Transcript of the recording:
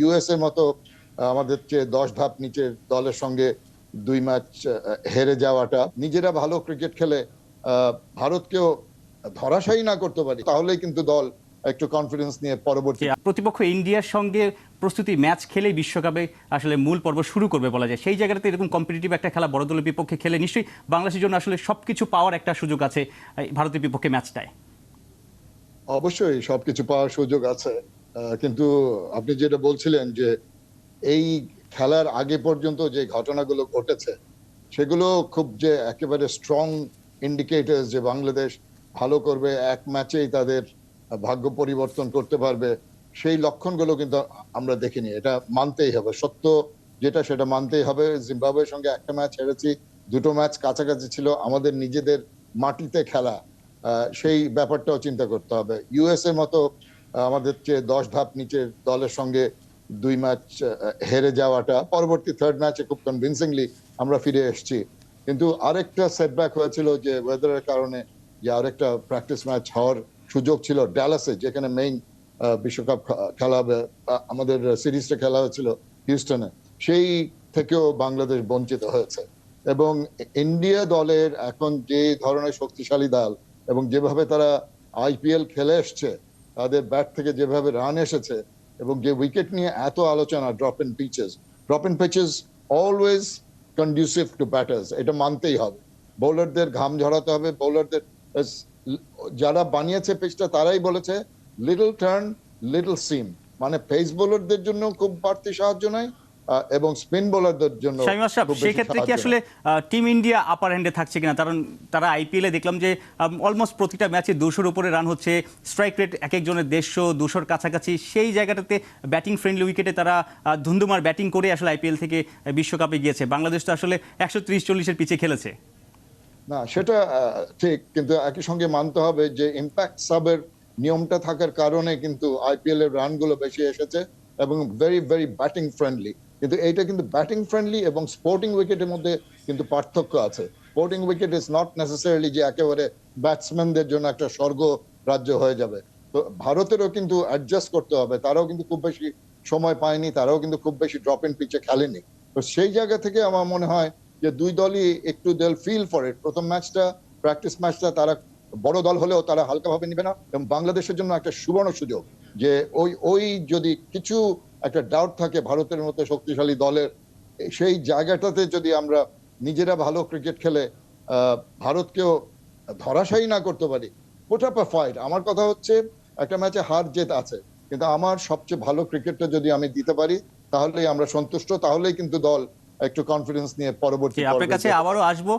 US এর মতো আমাদের চেয়ে 10 ধাপ নিচের দলের সঙ্গে 2 ম্যাচ হেরে যাওয়াটা, নিজেরা ভালো ক্রিকেট খেলে ভারতকেও ধরাশায়ী না করতে পারি, তাহলেই কিন্তু দল একটু কনফিডেন্স নিয়ে পরবর্তী প্রতিপক্ষ ইন্ডিয়ার সঙ্গে প্রস্তুতি ম্যাচ খেলেই বিশ্বকাপে আসলে মূল পর্ব শুরু করবে বলা যায়। সেই জায়গাতে এরকম কম্পিটিটিভ একটা খেলা বড় দলের বিপক্ষে খেলে নিশ্চয়ই বাংলাদেশের জন্য আসলে সবকিছু পাওয়ার একটা সুযোগ আছে ভারতের বিপক্ষে ম্যাচটায়। অবশ্যই সবকিছু পাওয়ার সুযোগ আছে, কিন্তু আপনি যেটা বলছিলেন যে এই খেলার আগে পর্যন্ত যে ঘটনাগুলো ঘটেছে সেগুলো খুব যে একেবারে স্ট্রং ইন্ডিকেটর যে বাংলাদেশ ভালো করবে, এক ম্যাচেই তাদের ভাগ্য পরিবর্তন করতে পারবে, সেই লক্ষণগুলো কিন্তু আমরা দেখিনি। এটা মানতেই হবে, সত্য যেটা সেটা মানতেই হবে। জিম্বাবুয়ের সঙ্গে একটা ম্যাচ হেরেছি, 2টো ম্যাচ কাছাকাছি ছিল, আমাদের নিজেদের মাটিতে খেলা, সেই ব্যাপারটাও চিন্তা করতে হবে। ইউএস এর মতো আমাদের চেয়ে 10 ধাপ নিচের দলের সঙ্গে 2 ম্যাচ হেরে যাওয়াটা, পরবর্তী থার্ড ম্যাচে খুব কনভিনসিংলি আমরা ফিরে এসেছি। কিন্তু আরেকটা সেটব্যাক হয়েছিল যে ওয়েদারের কারণে, যে আরেকটা প্র্যাকটিস ম্যাচ হওয়ার সুযোগ ছিল ডালাসে, যেখানে মেইন বিশ্বকাপ খেলা হবে, আমাদের সিরিজটা খেলা হয়েছিল হিউস্টনে, সেই থেকেও বাংলাদেশ বঞ্চিত হয়েছে। এবং ইন্ডিয়া দলের এখন যে ধরনের শক্তিশালী দল এবং যেভাবে তারা আইপিএল খেলে এসছে, তাদের ব্যাট থেকে যেভাবে রান এসেছে এবং যে উইকেট নিয়ে এত আলোচনা, drop in peaches always conducive to batters, এটা মানতেই হবে। বোলারদের ঘাম ঝরাতে হবে, বোলারদের যারা বানিয়েছে পিচটা তারাই বলেছে লিটল টার্ন লিটল সিম, মানে পেস বোলারদের জন্য খুব বাড়তি সাহায্য নয় এবং স্পিন বোলারদের জন্য। সেই ক্ষেত্রে কি আসলে টিম ইন্ডিয়া আপার হ্যান্ডে থাকছে কিনা? কারণ তারা আইপিএলে দেখলাম যে অলমোস্ট প্রতিটা ম্যাচে 200-র উপরে রান হচ্ছে, স্ট্রাইক রেট এক একজনের 150-200-র কাছাকাছি। সেই জায়গাটাতে ব্যাটিং ফ্রেন্ডলি উইকেটে তারা ধুন্ধুমার ব্যাটিং করে আসলে আইপিএল থেকে বিশ্বকাপে গিয়েছে। বাংলাদেশ তো আসলে 130-40-এর পিছে খেলেছে। না, সেটা ঠিক, কিন্তু একই সঙ্গে মানতে হবে যে ইম্প্যাক্ট সাবের নিয়মটা থাকার কারণে কিন্তু আইপিএল এর রানগুলো বেশি এসেছে এবং ভেরি ভেরি ব্যাটিং ফ্রেন্ডলি। কিন্তু এইটা কিন্তু ব্যাটিং ফ্রেন্ডলি এবং স্পোর্টিং উইকেটের মধ্যে কিন্তু পার্থক্য আছে। Sporting wicket is not necessarily যে একেবারে ব্যাটসম্যানদের জন্য একটা স্বর্গ রাজ্য হয়ে যাবে। তো ভারতেরও কিন্তু অ্যাডজাস্ট করতে হবে, তারাও কিন্তু খুব বেশি সময় পায়নি, তারাও কিন্তু খুব বেশি ড্রপ ইন পিচে খেলেনি। তো সেই জায়গা থেকে আমার মনে হয় যে দুই দলই একটু দেল ফিল ফর ইট। প্রথম ম্যাচটা, প্র্যাকটিস ম্যাচটা তারা বড় দল হলেও তারা হালকাভাবে নিবে না, এবং বাংলাদেশের জন্য একটা সুবর্ণ সুযোগ যে ওই যদি কিছু একটা ডাউট থাকে ভারতের মতো শক্তিশালী দলের, সেই জায়গাটাতে যদি আমরা নিজেরা ভালো ক্রিকেট খেলে ভারতকেও ধরাশায়ী না করতে পারি, পুট আপ আ ফাইট। আমার কথা হচ্ছে একটা ম্যাচে হার জেত আছে, কিন্তু আমার সবচেয়ে ভালো ক্রিকেটটা যদি আমি দিতে পারি তাহলেই আমরা সন্তুষ্ট, তাহলেই কিন্তু দল একটু কনফিডেন্স নিয়ে পরবর্তী আপনার কাছে আবারও আসবো।